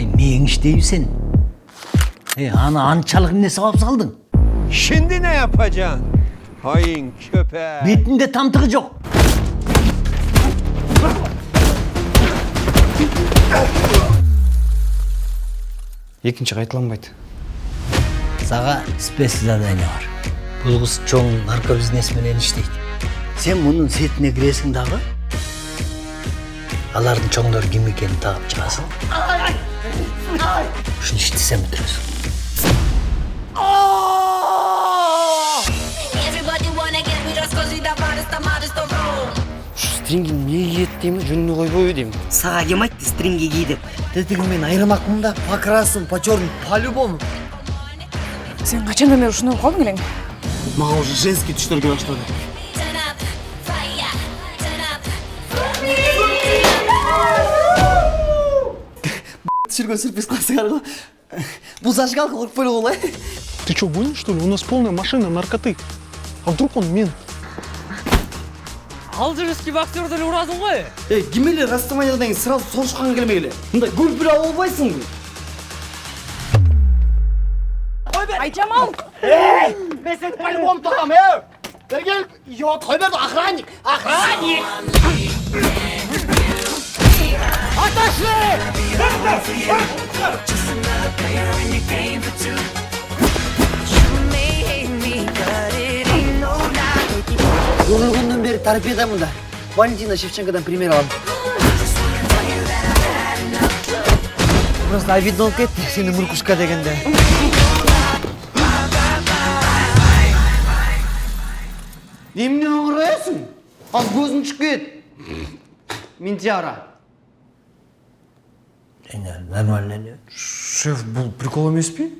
Neyin işteysen? Ana ançalık ne sevap saldın? Şimdi ne yapacaksın? Hain köpek. Betinde tam tıkı yok. Екінші қайталанбайды. Sağa spesiz zadanya var. Бұл қыз çoğun наркобизнесменен işteydi. Sen bunun setine giresin дағы. Алардың çoğunları kim ekenini tağıp çıkasın. Şunu iştesem bitirirsin. Стрингин не киеді деймін, жүніне қойбой деймін. Саға кем айтты стринге ки деп. Тетігімен айырмақпын да, по красным, по черным, по-любому. Сен қашандан бері ушундай болуп калдың элең? Мага уже женский түштөргө баштады. Түсірген сүрприз классикар ғой. Бұл зажигалка ұрып ғой. Ты что, гонишь, что ли? У нас полная машина наркоты. А вдруг он мент? Алжирский боксердер урадың ғой? Кемелі Растаманиядан сразу сол шыққан келмейлі. Мұндай гүл-гүл албайсың ғой. Айтжамал! Мен сен по-любому тағам, Бергел, той берді, охранник! Охранник! Күннен бері торпедамын да. Валентина Шевченкодан пример аламын. Просто обидно болып кетті, сені мұркушка дегенде. Немене аңырайсың? Ал көзің шық кет. Ментиара. Нормально не? Шеф, бұл прикол емес пе?